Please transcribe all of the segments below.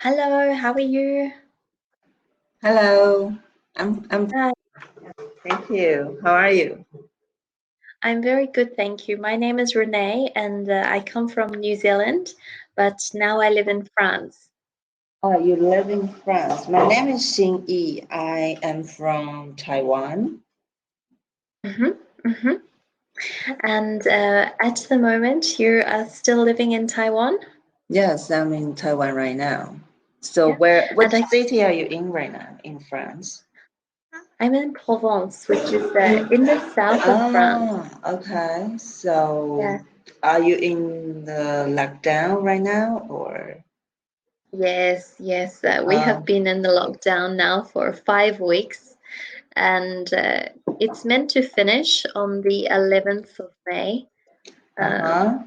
Hello, how are you? Hello, I'm Hi, thank you. How are you? I'm very good, thank you. My name is Renee and I come from New Zealand, but now I live in France. Oh, you live in France. My name is Xin Yi. I am from Taiwan. hmm hmm And at the moment, you are still living in Taiwan? Yes, I'm in Taiwan right now. So Yeah. which And city are you in right now in France? I'm in Provence, which is in the south of France. Ah, okay. So Yeah. are you in the lockdown right now or? Yes, yes. We have Um, been in the lockdown now for 5 weeks, and it's meant to finish on the 11th of May. Um, uh-huh.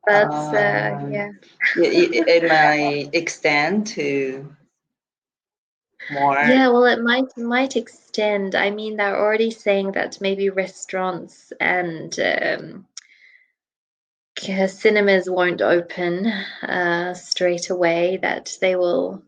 but Um, yeah. it might extend to more. Yeah, well, it might extend. I mean, they're already saying that maybe restaurants and cinemas won't open straight away, that they will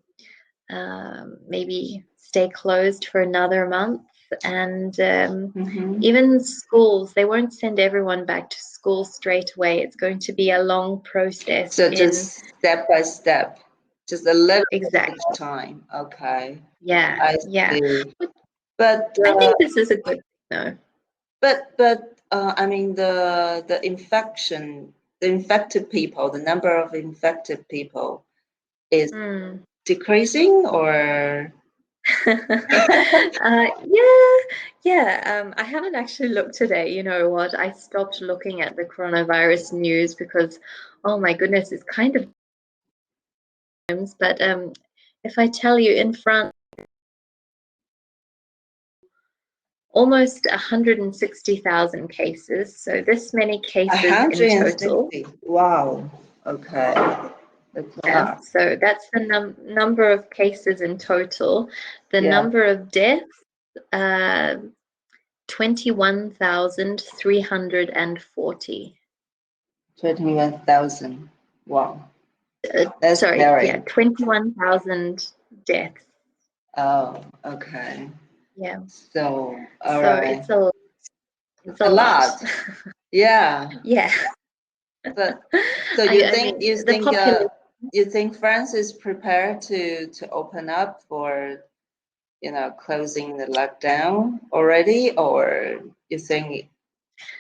maybe stay closed for another month. And Mhm. even schools, they won't send everyone back to school straight away. It's going to be a long process So in just step by step, just a little bit each exactly. time. Okay, Yeah, I yeah. see. But But I think this is a good thing, though. I mean the infected people, the number of infected people is Mm. decreasing or Yeah, yeah. I haven't actually looked today. You know what? I stopped looking at the coronavirus news because, oh my goodness, it's kind of. But if I tell you, in France, almost 160,000 cases. So this many cases in total. 160? Wow. Okay, that's a Yeah. lot. So that's the number of cases in total. The Yeah, number of deaths. 21,340. 21,000. Wow, that's Sorry, yeah, very. 21,000 deaths. Oh, okay. Yeah. So, all So right. it's a A lot. lot. Yeah. Yeah. But so I mean the population. you think France is prepared to open up for closing the lockdown already, or you think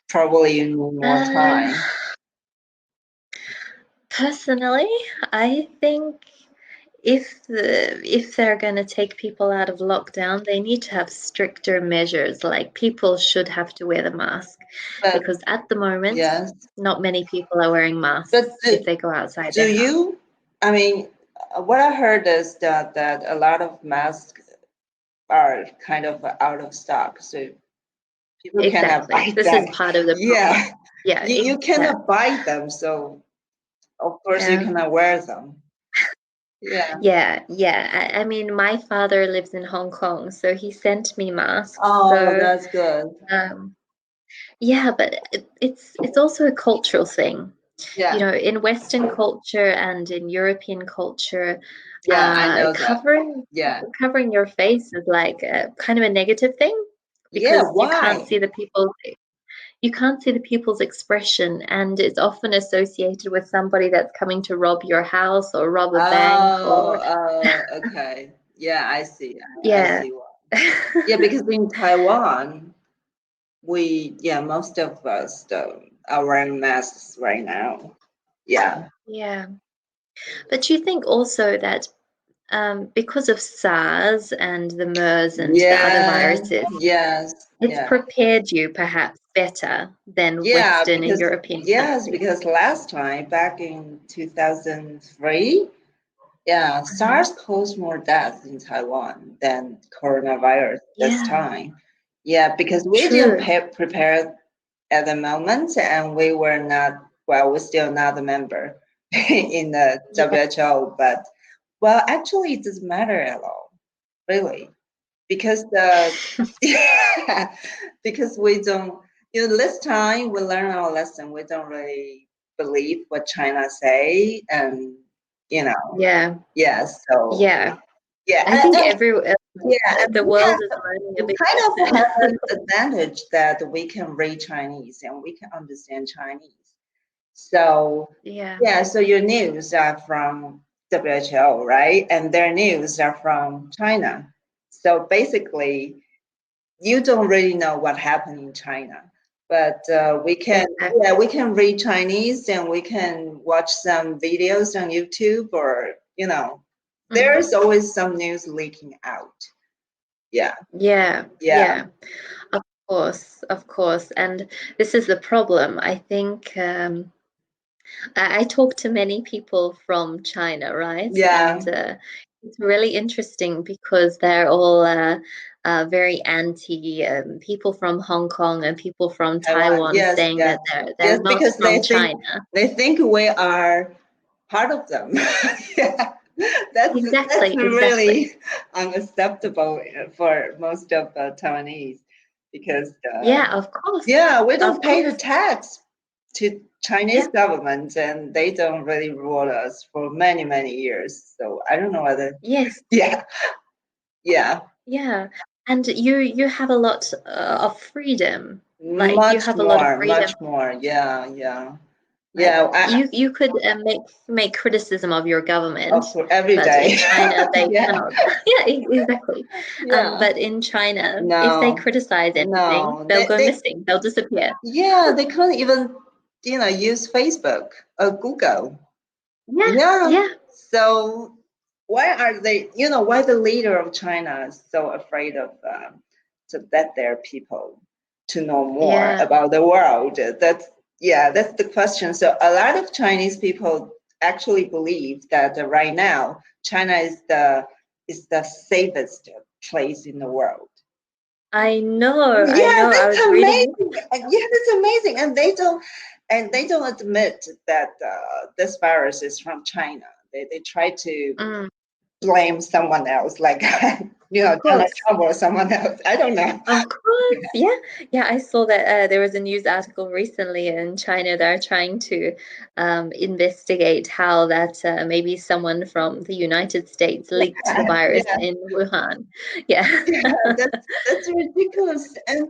probably you need more Uh, time? Personally, I think if they're going to take people out of lockdown, they need to have stricter measures. Like people should have to wear the mask But because at the moment, yes, not many people are wearing but masks if they go outside do their house. you? I mean, what I heard is that a lot of masks are kind of out of stock, so people cannot Exactly. buy This is them. part of the problem. Yeah, Yeah, you exactly. cannot buy them, so of course you Yeah. cannot wear them. Yeah. Yeah. I mean, my father lives in Hong Kong, so he sent me masks. Oh, So, that's good. um, yeah, but it's also a cultural thing. You Yeah. know, in Western culture and in European culture, Yeah, I know that. Yeah. covering your face is like kind of a negative thing Yeah, because why? you can't see the people's expression, and it's often associated with somebody that's coming to rob your house or rob a bank or Okay. Yeah, I see. I yeah. see why. Yeah, because in Taiwan, most of us are wearing masks right now. Yeah. Yeah. But you think also that because of SARS and the MERS and the other Yeah, viruses, yes, it's yeah. prepared you perhaps better than Yeah, Western and European countries. because last time back in 2003, yeah, Mhm. SARS caused more deaths in Taiwan than coronavirus this Yeah, time. Yeah, because we didn't true. prepare at the moment, and we were not, well, we're still not a member in the Yeah, WHO, but, well, actually, it doesn't matter at all, really, because the, yeah, because we don't, this time we learn our lesson. We don't really believe what China say, and Yeah. Yeah. So Yeah. yeah, I think and the world is learning a we bit kind of better. have an advantage that we can read Chinese and we can understand Chinese. So Yeah. so your news are from WHO, right? And their news are from China. So basically, you don't really know what happened in China, but we can Exactly. we can read Chinese and we can watch some videos on YouTube, or there's always some news leaking out. Yeah. Yeah. Yeah. Of course. And this is the problem. I think I talk to many people from China, right? Yeah. And it's really interesting because they're all very anti people from Hong Kong and people from Taiwan Yes, saying yes. that they're Yes, not because from China. they think we are part of them. Yeah. That's Exactly. really unacceptable for most of Taiwanese, because Yeah, of course. we don't Of pay the course. tax to Chinese government, and they don't really rule us for many, many years. So I don't know whether. Yes. Yeah. Yeah. Yeah. And you have a lot of freedom. Like you Much have a lot of more, freedom. much more. Yeah, yeah. Like, Yeah, you could make criticism of your government, every but day. in China they Yeah. cannot. Yeah, exactly. Yeah. But in China, if they No, criticize anything, no. they'll go missing. They'll disappear. They couldn't even, use Facebook or Google. Yeah, Yeah. yeah. So why are they, why the leader of China is so afraid of to let their people to know more Yeah. about the world? That's the question. So a lot of Chinese people actually believe that right now China is the safest place in the world. I know. I Yeah, know. I that's was reading. amazing. Yeah, that's amazing. And they don't admit that this virus is from China. They try to Mm, blame someone else, like of Donald course. Trump or someone else. I don't know. Of course, yeah, yeah. I saw that there was a news article recently in China. They're trying to investigate how that maybe someone from the United States leaked the virus Yeah, in Wuhan. Yeah. yeah, that's ridiculous. And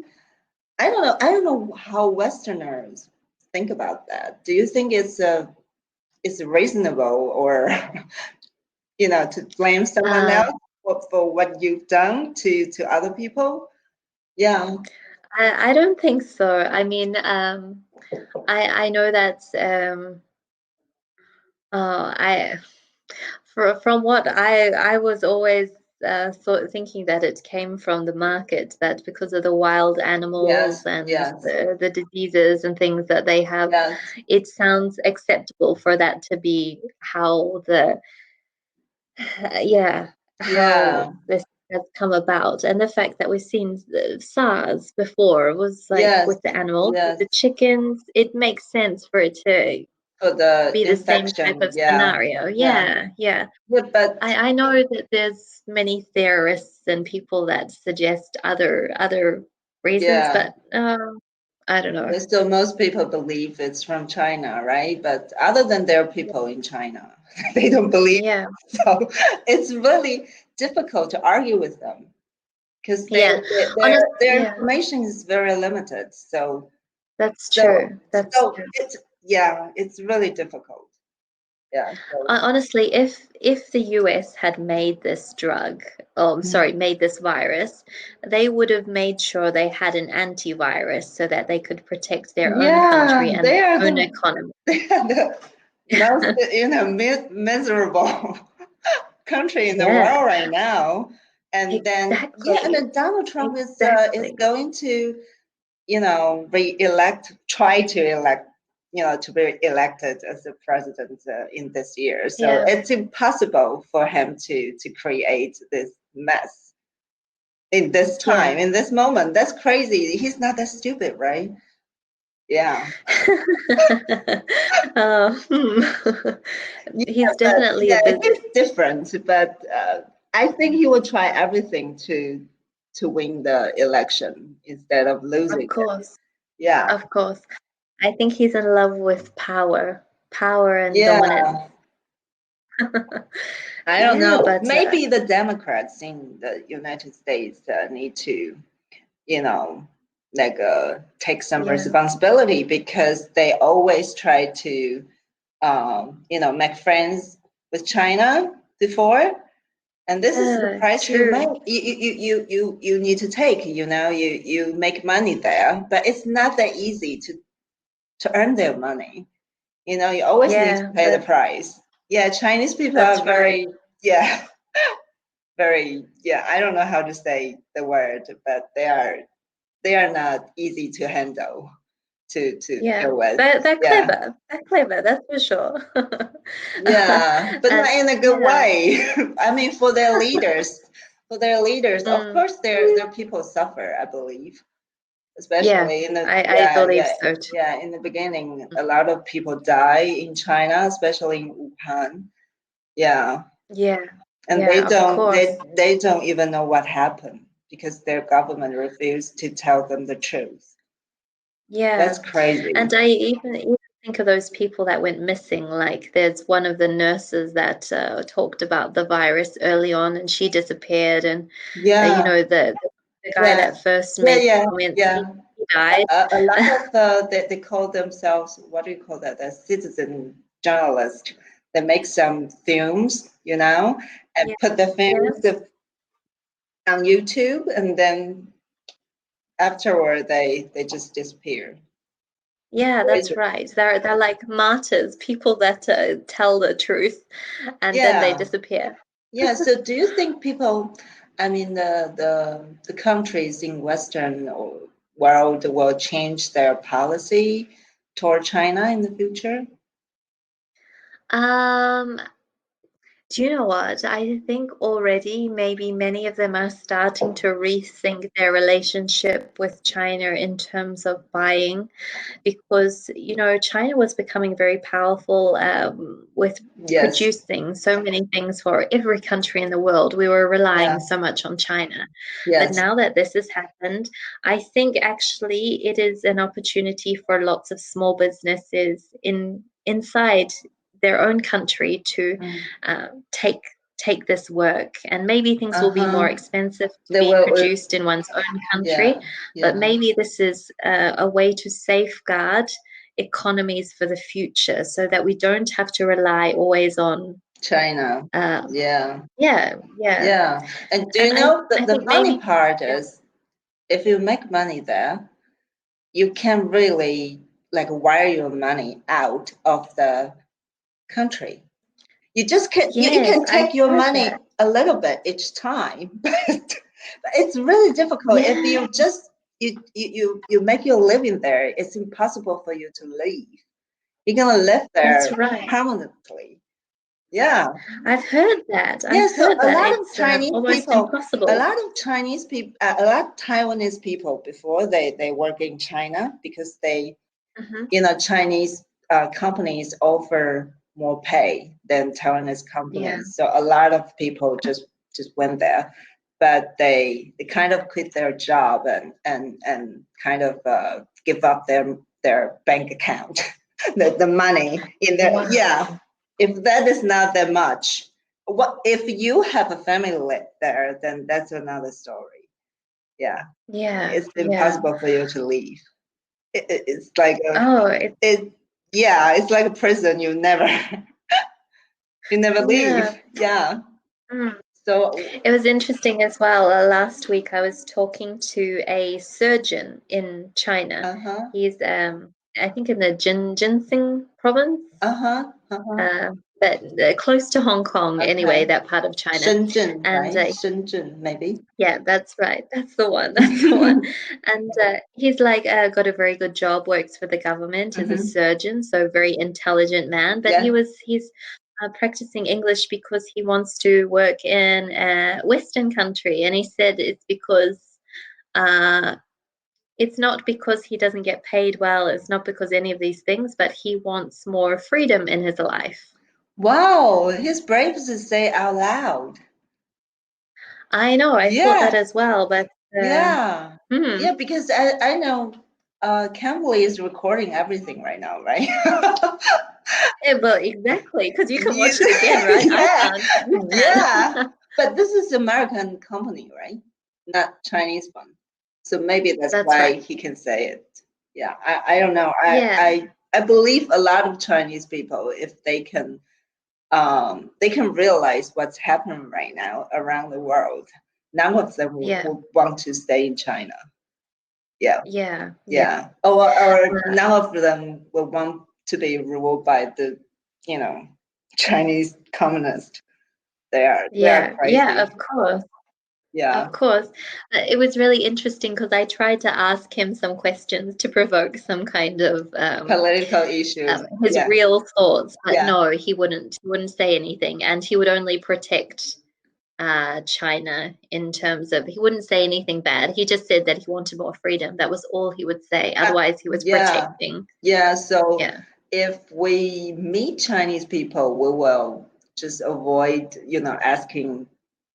I don't know. I don't know how Westerners think about that. Do you think it's reasonable, or to blame someone Uh, else for what you've done to other people? Yeah. I don't think so. I mean, I know that I from what I was always thinking that it came from the market, that because of the wild animals Yes, and yes, the diseases and things that they have, yes, it sounds acceptable for that to be how yeah, yeah, how this has come about. And the fact that we've seen the SARS before was like yes, with the animals, with yes. the chickens, it makes sense for it to For the be the same type infection, of yeah, scenario. yeah. Yeah, yeah. Yeah, but I know that there's many theorists and people that suggest other reasons, yeah. but I don't know. So most people believe it's from China, right? But other than their people in China, they don't believe. Yeah, So it's really difficult to argue with them, because yeah. their Yeah, information is very limited. So that's so true. That's true. it's really difficult. Yeah. So Honestly, if the US had made this drug, oh, I'm sorry, made this virus, they would have made sure they had an antivirus so that they could protect their own country yeah, and they their are own the economy. they are the most miserable country in the Yeah, world right now. And then and exactly. then Donald Trump is Exactly. going to try to elect to be elected as the president in this year. So Yeah. it's impossible for him to create this mess in this time, Yeah. in this moment. That's crazy. He's not that stupid, right? Yeah. He's But definitely a bit. it's different. But I think he will try everything to win the election instead of Of losing it. course, Yeah. of course. I think he's in love with power and Yeah. dominance. I don't know. but maybe the Democrats in the United States need to, take some responsibility, because they always try to, make friends with China before. And this is the price you make. You need to take. You make money there, but it's not that easy to earn their money. You always need to pay the price. Yeah, Chinese people are very, very, I don't know how to say the word, but they are not easy to handle, to deal with. They're clever. They're clever, that's for sure. But not in a good way. I mean, for their leaders, of course, their people suffer, I believe. Especially in the I believe so too. Yeah, in the beginning, a lot of people die in China, especially in Wuhan. And they don't even know what happened, because their government refused to tell them the truth. That's crazy. And I even think of those people that went missing. Like, there's one of the nurses that talked about the virus early on, and she disappeared. And the guy that first made comments, he died. A lot of they call themselves, what do you call that? A citizen journalist. They make some films, and put the films on YouTube, and then afterward they just disappear. That's right. They're like martyrs, people that tell the truth, and then they disappear. So do you think people, I mean, the countries in Western world will change their policy toward China in the future? Do you know what? I think already maybe many of them are starting to rethink their relationship with China in terms of buying, because, China was becoming very powerful with producing so many things for every country in the world. We were relying so much on China. But now that this has happened, I think actually it is an opportunity for lots of small businesses inside their own country to take this work, and maybe things will be more expensive to be produced in one's own country, but maybe this is a way to safeguard economies for the future, so that we don't have to rely always on China. And do the funny part is, if you make money there, you can really wire your money out of the country. You just can you can take your money a little bit each time, but it's really difficult if you just you make your living there. It's impossible for you to leave. You're gonna live there permanently. I've heard that. A lot of Chinese people, a lot of Taiwanese people, before they work in China, because they, Chinese companies offer more pay than Taiwanese companies. So a lot of people just went there, but they kind of quit their job and kind of give up their bank account, the money in their If that is not that much, what if you have a family there? Then that's another story. It's impossible for you to leave. It's like it's like a prison. You never leave. So it was interesting as well. Last week I was talking to a surgeon in China. He's I think in the Jinsing province. But close to Hong Kong, anyway, that part of China. Shenzhen, and Shenzhen, maybe. Yeah, that's right. That's the one. That's the one. And he's got a very good job, works for the government as a surgeon, so very intelligent man. But he's practicing English because he wants to work in a Western country, and he said it's because. It's not because he doesn't get paid well. It's not because any of these things, but he wants more freedom in his life. Wow, he's brave to say out loud. I know. I thought that as well, but because I know Cambly is recording everything right now, right? Yeah, well, exactly, because you can watch it again, right? Yeah. I can't. Yeah. But this is American company, right? Not Chinese one. So maybe that's why right. he can say it. Yeah, I don't know. Yeah. I believe a lot of Chinese people, if they can realize what's happening right now around the world, none of them will want to stay in China. Yeah. Yeah. Or none of them will want to be ruled by the, Chinese communists. They are crazy. Yeah, of course. Yeah. Of course. It was really interesting because I tried to ask him some questions to provoke some kind of Political issues. his real thoughts, but Yeah. no, he wouldn't say anything, and he would only protect China in terms of, he wouldn't say anything bad. He just said that he wanted more freedom. That was all he would say. Otherwise, he was protecting. Yeah. So if we meet Chinese people, we will just avoid, asking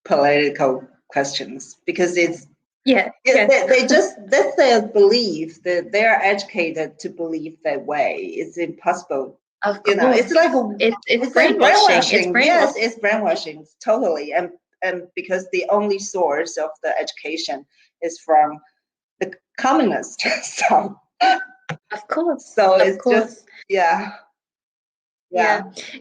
political questions, because it's they just, that's their belief, that they are educated to believe that way. It's impossible. Of course. It's like it's brainwashing. Yes, it's brainwashing, totally. And because the only source of the education is from the communists. So of course. So it's just yeah.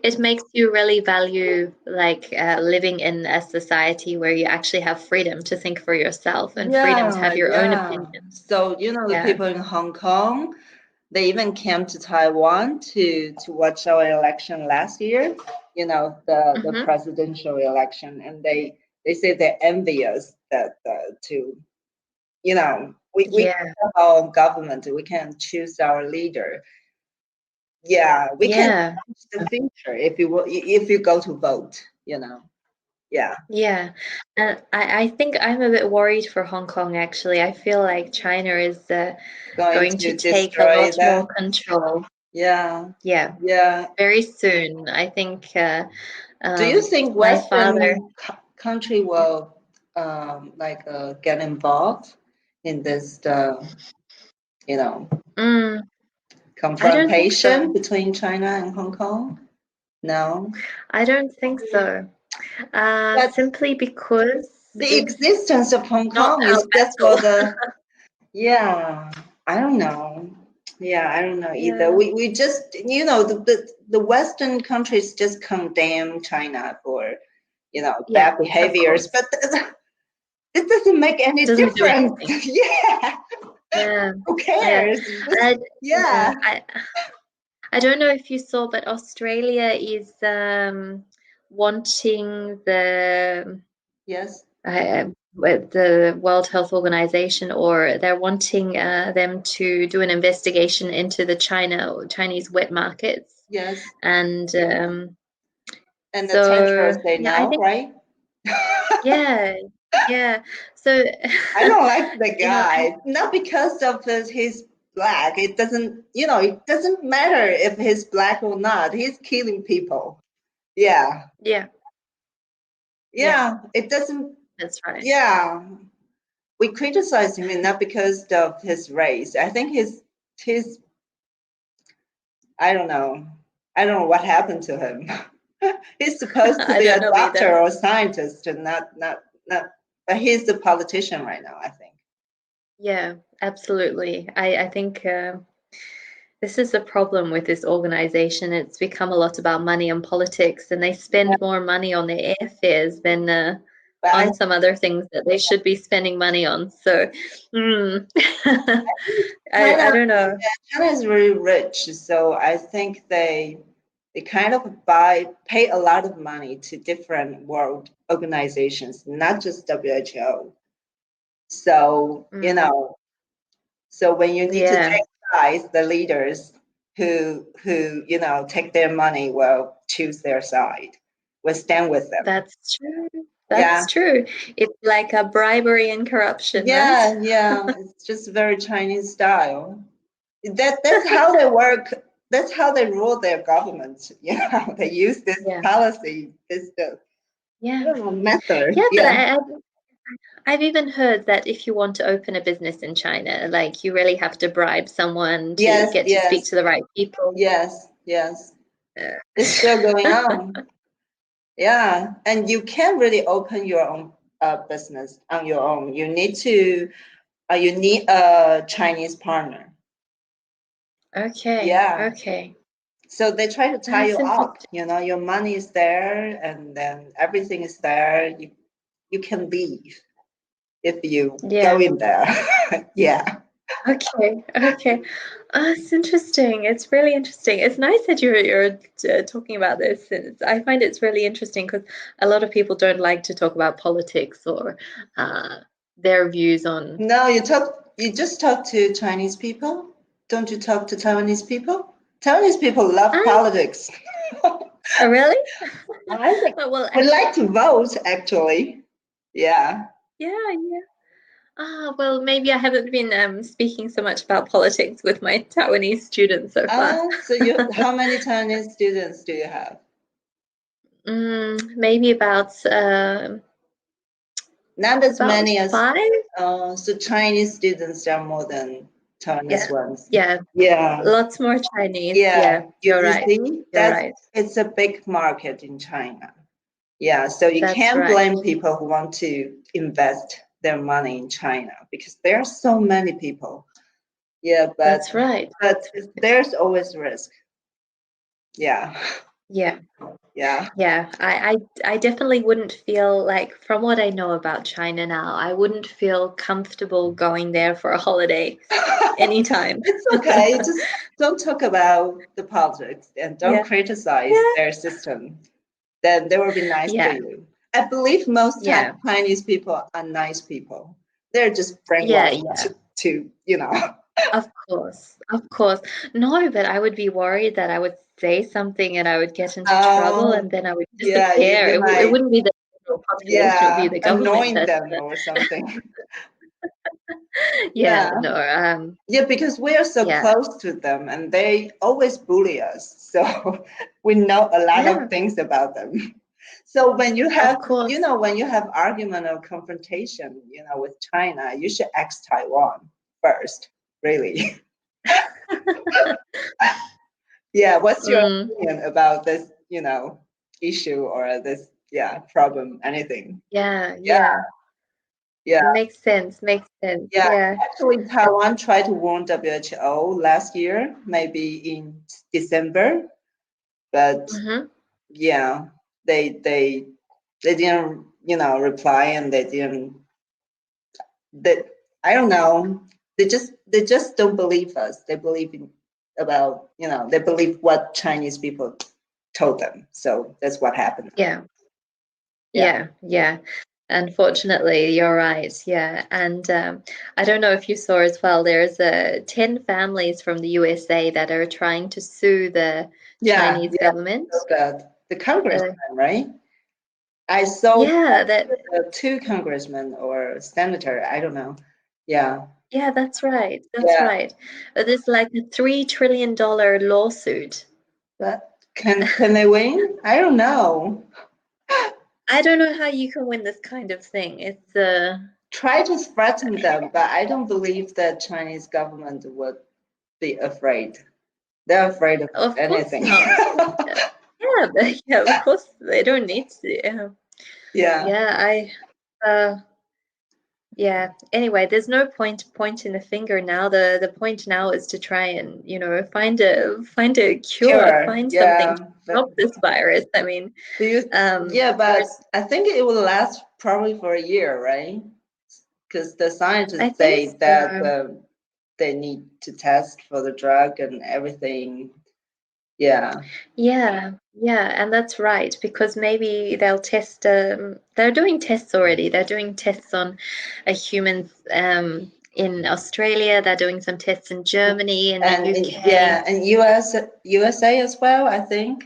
It makes you really value like living in a society where you actually have freedom to think for yourself and freedom to have your own opinion. So the people in Hong Kong, they even came to Taiwan to watch our election last year, the presidential election, and they say they're envious that we have our own government, we can choose our leader. Yeah, we can change the future if you go to vote, Yeah, I think I'm a bit worried for Hong Kong, actually. I feel like China is going to take a lot more control. Yeah. Very soon. I think. Do you think Western country will get involved in this confrontation between China and Hong Kong? No, I don't think so. Simply because the existence of Hong Kong is just for the I don't know. I don't know either. We just the Western countries just condemn China for bad behaviors, but it doesn't make any difference. Who cares? I don't know if you saw, but Australia is wanting with the World Health Organization, or they're wanting them to do an investigation into the Chinese wet markets. Yes. And the temperate say no, I think, right? So I don't like the guy, not because of his black. It doesn't, it doesn't matter if he's black or not. He's killing people. Yeah. It doesn't. That's right. Yeah. We criticize him not because of his race. I think his I don't know what happened to him. He's supposed to be a doctor or scientist, and not but he's the politician right now, I think. Yeah, absolutely. I think this is the problem with this organization. It's become a lot about money and politics, and they spend more money on their airfares than on some other things that they should be spending money on. So I don't know. China is very rich, so I think they kind of pay a lot of money to different world organizations, not just WHO. So so when you need to take sides, the leaders who take their money will choose their side. Will stand with them. That's true. That's true. It's like a bribery and corruption. Yeah, right? It's just very Chinese style. That's how they work. That's how they rule their government. They use this policy, this method. But I've even heard that if you want to open a business in China, like you really have to bribe someone to Yes, get to speak to the right people. yes. It's still going on. Yeah, and you can't really open your own business on your own. You need a Chinese partner. Okay. Yeah. Okay. So they try to tie That's you up. interesting. Your money is there, and then everything is there. You can leave if you go Yeah. in there. Yeah. Okay. Okay. It's interesting. It's really interesting. It's nice that you're talking about this. I find it's really interesting because a lot of people don't like to talk about politics or their views on. No, you just talk to Chinese people. Don't you talk to Taiwanese people? Taiwanese people love I politics. Oh, really? I think Well, we actually, like to vote, actually. Yeah. yeah, yeah. Well, maybe I haven't been speaking so much about politics with my Taiwanese students so far. So how many Chinese students do you have? Maybe about Not as many as 5. so Chinese students are more than Taiwanese Yeah, ones. yeah. Yeah. Lots more Chinese. Yeah. Yeah, you're You right. see, You're right. it's a big market in China. Yeah, so you That's can't right. blame people who want to invest their money in China because there are so many people. Yeah, That's right. there's always risk. Yeah. Yeah, Yeah. yeah. I definitely wouldn't feel like, from what I know about China now, I wouldn't feel comfortable going there for a holiday anytime. It's okay. Just don't talk about the politics and don't Yeah, criticize yeah, their system. Then they will be nice to yeah, you. I believe most yeah, Chinese people are nice people. They're just yeah, brainwashed yeah. to Of course, of course. No, but I would be worried that I would say something and I would get into trouble Oh, and then I would yeah, disappear. you It might, wouldn't be the general population, it would be yeah, the government annoying that, them or something. yeah, Yeah. no, Yeah, because we are so yeah, close to them and they always bully us. So we know a lot yeah, of things about them. So when you of have, course. when you have argument or confrontation, with China, you should ask Taiwan first, really. Yeah, what's your Mm, opinion about this, issue or this, problem, anything? yeah, Yeah, yeah. yeah. Makes sense, makes sense. Yeah, Yeah. actually, Taiwan tried to warn WHO last year, maybe in December, but Mm-hmm. yeah, they didn't, reply, and they didn't. They, I don't know. They just don't believe us. They believe they believe what Chinese people told them. So that's what happened. Yeah, Yeah. yeah, yeah. Unfortunately, you're right. Yeah. And I don't know if you saw as well, there's 10 families from the USA that are trying to sue the Yeah, Chinese yeah. government. So the congressman, Uh, right? I saw yeah, that two congressmen or senator. I don't know. Yeah, yeah, that's right. That's yeah. right. There's like a $3 trillion lawsuit. But can they win? I don't know. I don't know how you can win this kind of thing. It's Try to threaten them, but I don't believe that Chinese government would be afraid. They're afraid of of course anything. not. Yeah, yeah, of course they don't need to. Yeah. Yeah, uh yeah. Anyway, there's no point pointing the finger now. The point now is to try and, find a cure, Sure. find something Yeah. to But stop this virus. I mean, do you? Yeah, but there's I think it will last probably for a year, right? Because the I scientists think say that so. they need to test for the drug and everything. Yeah. Yeah, yeah, and that's right, because maybe they'll test they're doing tests already. They're doing tests on humans in Australia, they're doing some tests in Germany, in the And UK. and USA as well, I think.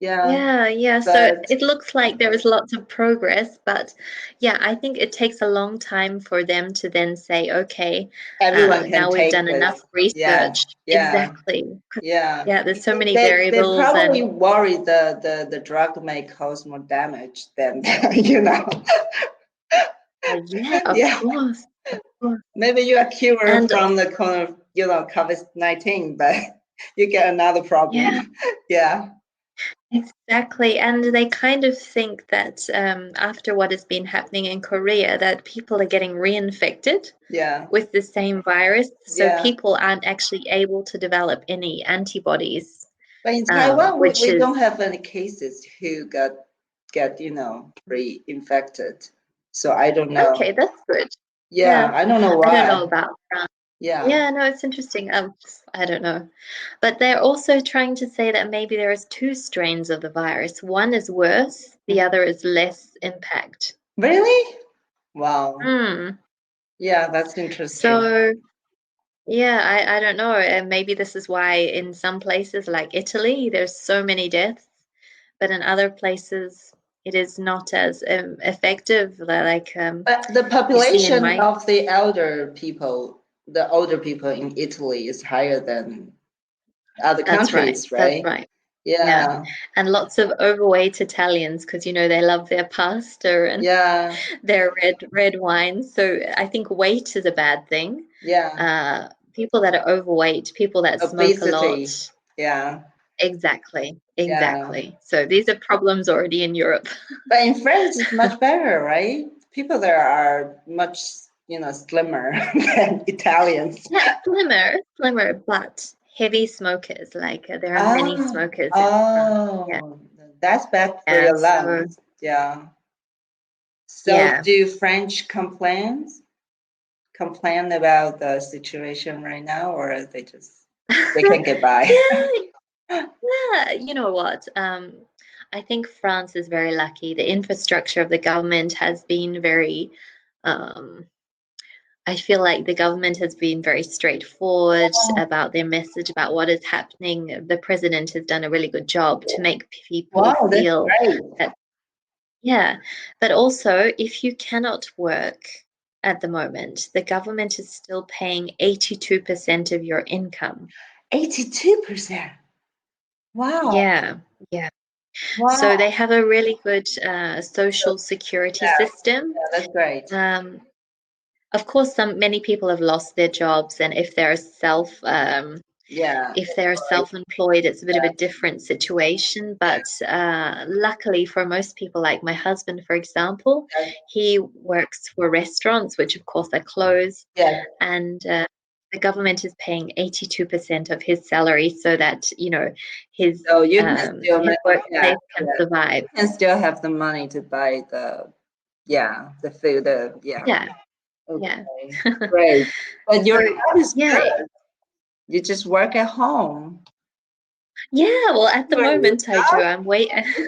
Yeah, Yeah, yeah. So but it looks like there is lots of progress, but yeah, I think it takes a long time for them to then say, okay, everyone can now we've take done this. enough Yeah, research. yeah, Exactly. 'Cause, yeah. yeah, there's so many They variables probably and worry the drug may cause more damage than Yeah, of Yeah. course. Of course. Maybe you are cured And from the COVID-19, but you get another problem. yeah, Yeah. exactly. And they kind of think that after what has been happening in Korea, that people are getting reinfected Yeah. with the same virus. So Yeah. people aren't actually able to develop any antibodies, But in Taiwan, which we is don't have any cases who get reinfected. So I don't know. okay. That's good. Yeah, I don't know I don't know why. about France. Yeah. Yeah, no, it's interesting. I don't know. But they're also trying to say that maybe there is two strains of the virus. One is worse, the other is less impact. Really? Wow. Hmm. Yeah, that's interesting. So, yeah, I don't know. And maybe this is why in some places like Italy, there's so many deaths, but in other places, it is not as effective. Like But the you see in population my of the older people in Italy is higher than other That's right. countries, That's right? right. Yeah. Yeah. And lots of overweight Italians because they love their pasta and Yeah. their red wines. So I think weight is a bad thing. Yeah. People that are overweight, people that smoke a lot. Obesity. Yeah. Exactly. Yeah. Exactly. So these are problems already in Europe. But in France, it's much better, right? People there are much, slimmer than Italians. Yeah, slimmer, but heavy smokers. Like there are many Ah, smokers in France. Yeah. oh, that's bad for Yeah. your So lungs. Yeah. So yeah. do French complain about the situation right now, or they can get by? Yeah, you know what? I think France is very lucky. The infrastructure of the government has been very, um, I feel like the government has been very straightforward about their message about what is happening. The president has done a really good job to make people Wow, that's feel great. that, yeah. But also, if you cannot work at the moment, the government is still paying 82% of your income. 82%. Wow. Yeah, yeah. So Wow. they have a really good social security Yeah, system. that's great. Of course, many people have lost their jobs, and if they're Yeah. self-employed, it's a bit of a different situation. But luckily for most people, like my husband, for example, he works for restaurants, which of course are closed, Yeah. and the government is paying 82% of his salary so that his So you can still his workplace can survive. you can still have the money to buy the food. Yeah. Yeah, yeah. Okay. Great. But your So job is yeah, good. You just work at home. yeah. Well, at the Your new moment, I do. job?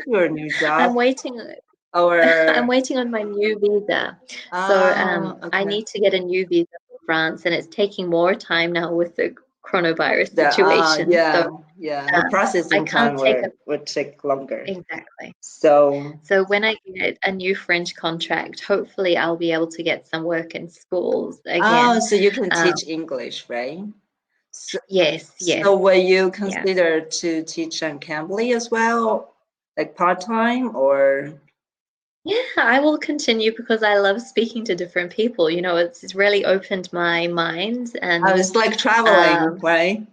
Your new job? I'm waiting. I'm Or waiting on my new visa. So I okay. need to get a new visa for France, and it's taking more time now with the coronavirus The situation. So the I processing time can't take a would take longer. exactly. So So when I get a new French contract, hopefully I'll be able to get some work in schools again. so you can Um, teach English, right? So, yes, yes, so will you yeah. consider to teach on Cambly as well, like part-time or? Yeah, I will continue because I love speaking to different people. It's really opened my mind, Oh, and it's like traveling, um, right?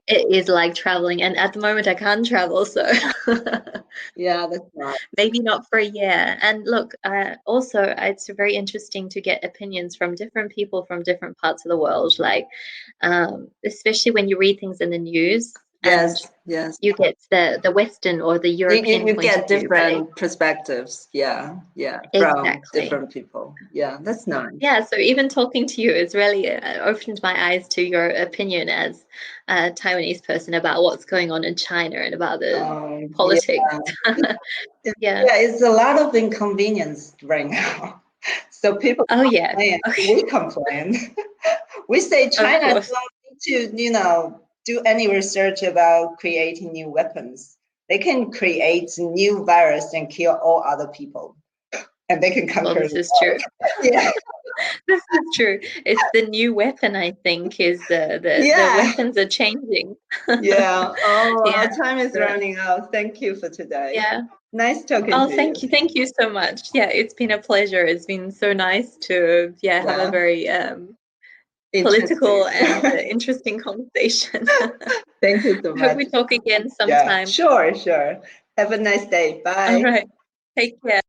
it is like traveling. And at the moment, I can't travel, so Yeah, that's right. maybe not for a year. And look, also, it's very interesting to get opinions from different people from different parts of the world. Like, especially when you read things in the news and Yes, yes. you get the Western or the European You point get of view, but different perspectives. Yeah, yeah, from exactly. different people. Yeah, that's nice. Yeah, so even talking to you has really opened my eyes to your opinion as a Taiwanese person about what's going on in China and about the Yeah, politics. Yeah. yeah, it's a lot of inconvenience right now. So people Oh, yeah. complain. Okay. We complain. We say Of China course. don't need to, do any research about creating new weapons. They can create new virus and kill all other people, and they can Well, conquer this the is true. world. Yeah. This is true. It's the new weapon, I think, is the weapons are changing. Yeah. Oh, Yeah. our time is running out. Thank you for today. Yeah. Nice talking Oh, to thank you. Thank you so much. Yeah, it's been a pleasure. It's been so nice to have a very political and interesting conversation. Thank you so I hope much. we talk again Yeah, sometime. sure. Have a nice day. Bye. All right. Take care.